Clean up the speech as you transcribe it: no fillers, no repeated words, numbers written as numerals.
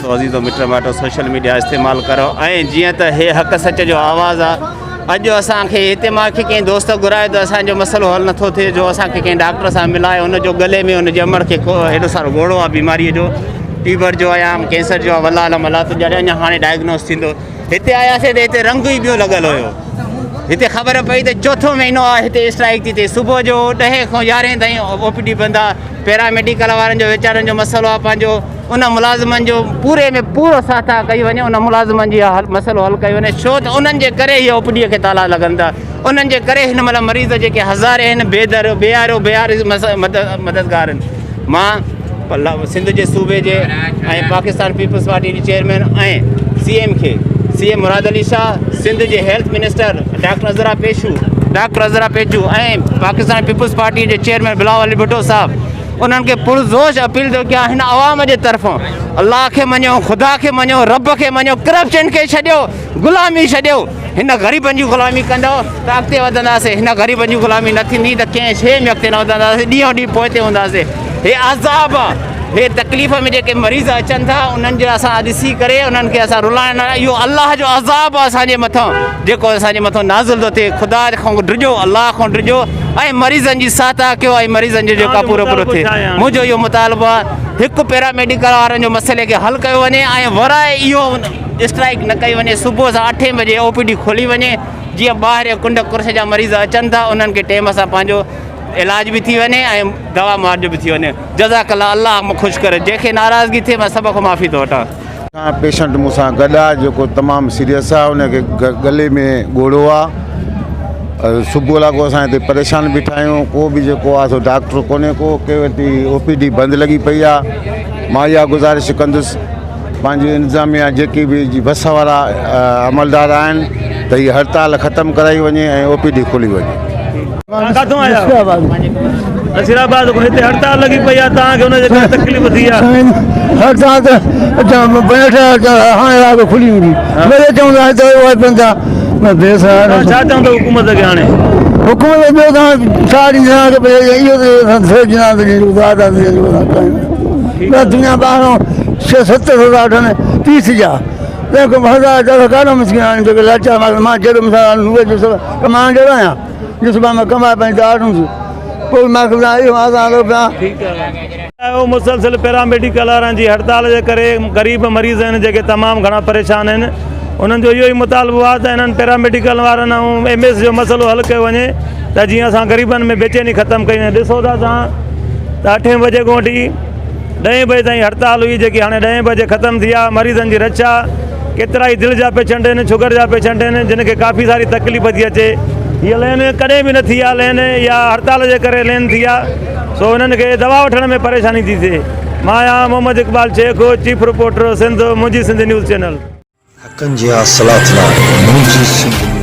दोस्तों अजीज़ो मिट माइटो social media इस्तेमाल करो जियां त हे हक़ सच जो आवाज़ आहे। अॼु असांखे हिते मूंखे कंहिं दोस्त घुरायो त असांजो मसइलो हल नथो थिए जो असांखे कंहिं डॉक्टर सां मिलाए हुनजो गले में हुनजे अमड़ खे हेॾो सारो घोड़ो आहे बीमारीअ जो, टीबर जो आहे या कैंसर जो आहे, वला मला त जॾहिं अञा हाणे डायग्नोस थींदो। हिते आयासीं त हिते रंग ई ॿियो लॻल हुयो। हिते ख़बर पई त चौथों महीनो आहे हिते स्ट्राइक थी थिए। सुबुह जो 10 खां 11 ताईं OPD बंदि आहे। पैरामेडिकल वारनि जो वीचारनि जो मसइलो आहे पंहिंजो, उन मुलाज़िमनि जो पूरे में पूरो साथ कई वञे, उन मुलाज़िमनि जी मसइलो हल कयो वञे, छो त उन्हनि जे करे हीअ OPD खे ताला लॻनि था। उन्हनि जे करे हिन महिल मरीज़ जेके हज़ारे आहिनि बेहारो मददगार आहिनि। मां सिंध जे सूबे जे ऐं पाकिस्तान पीपल्स पार्टी जी चेयरमैन ऐं CM मुराद अली शाह, सिंध जे हेल्थ मिनिस्टर डॉक्टर अज़रा पेशू ऐं पाकिस्तान पीपल्स पार्टी जे चेयरमैन बिलावल अली भुट्टो साहब उन्हनि खे पुरज़ोश अपील थो कयां हिन आवाम जे तरफ़ां अल्लाह खे मञो, ख़ुदा खे मञो, रब खे मञो, करप्शन खे छॾियो, ग़ुलामी छॾियो। हिन ग़रीबनि जी ग़ुलामी कंदव त अॻिते वधंदासीं। हिन ग़रीबनि जी ग़ुलामी न थींदी त कंहिं शइ में अॻिते न वधंदासीं, ॾींहों ॾींहुं पोइते हूंदासीं। हे अज़ाब आहे, हे तकलीफ़ में जेके मरीज़ अचनि था उन्हनि जो असां ॾिसी करे उन्हनि खे असां रुलाइण, इहो अलाह जो अज़ाब आहे असांजे मथां जेको असांजे मथां नाज़िल थो थिए। ख़ुदा खां डिॼो, अलाह खां डिॼो ऐं मरीज़नि जी सहायता कयो ऐं मरीज़नि जो जेका पूरो थिए। मुंहिंजो इहो मुतालबो आहे हिकु पैरामेडिकल वारनि जो मसइले खे हल कयो वञे ऐं वराए इहो स्ट्राइक न कई वञे। सुबुह सां 8 बजे OPD खोली वञे, जीअं ॿाहिरि कुंड कुर्श जा मरीज़ अचनि था उन्हनि खे टाइम सां पंहिंजो इलाज भी थी वञे ऐं दवा मुआवजो भी थी वञे। जज़ाकल्ला, अल्लाह मूं ख़ुशि करे। जंहिंखे नाराज़गी थिए मां सभ खां माफ़ी थो वठां। पेशेंट मूंसां गॾु आहे जेको तमामु सीरियस आहे, उनखे गले में ॻोड़ो आहे। सुबुह लाॻो असां हिते परेशान बीठा आहियूं, को बि जेको आहे सो डॉक्टर कोन्हे को, के वटि OPD बंदि लॻी पई आहे। मां इहा गुज़ारिश कंदुसि पंहिंजी इंतिज़ामिया जेकी बि बस वारा अमलदार आहिनि त हीअ हड़ताल ख़तमु कराई वञे ऐं OPD खोली वञे। नसीराबाद को हिते हड़ताल लगी पई आहे, तव्हांखे हुनजे करे तकलीफ़ थी आहे? हड़ताल त हाणे राति खुली हूंदी, वरी चवंदा हिते बंदि आहे। छा चवंदो हुकूमत खे हाणे? हुकूमत ॿियो तव्हां छा ॾींदा? दुनिया ॿाहिरों 6-7 था वठनि 30 जा, काॾो मुश्किल आहे। लाचार मां जहिड़ो कमाइण जहिड़ो आहियां, जिस बार मैं कमाए पंहिंजे आठूंसि पोइ मां मुसलसिल पैरामेडिकल वारनि जी हड़ताल जे करे ग़रीब मरीज़ आहिनि जेके तमामु घणा परेशान आहिनि। उन्हनि जो इहो ई मुतालबो आहे त हिननि पैरामेडिकल वारनि ऐं MS जो मसइलो हल कयो वञे त जीअं असां ग़रीबनि में बेचैनी ख़तमु कई वञे। ॾिसो था तव्हां त 8 बजे खां वठी 10 बजे ताईं हड़ताल हुई, जेकी हाणे 10 बजे ख़तमु थी आहे। मरीज़नि जी रचा, केतिरा ई दिलि जा पेशेंट आहिनि, शुगर जा पेशेंट आहिनि, जिन खे काफ़ी सारी तकलीफ़ थी अचे। हीअ लेन कॾहिं बि न थी आहे लेन, या हड़ताल जे करे लेन थी आहे, सो हुननि खे दवा वठण में परेशानी थी थिए। मां आहियां मोहम्मद इक़बाल शेख, चीफ रिपोर्टर सिंध, मुंहिंजी सिंध न्यूज़ चैनल। हक़नि जी सलाह मुंहिंजी सिंध।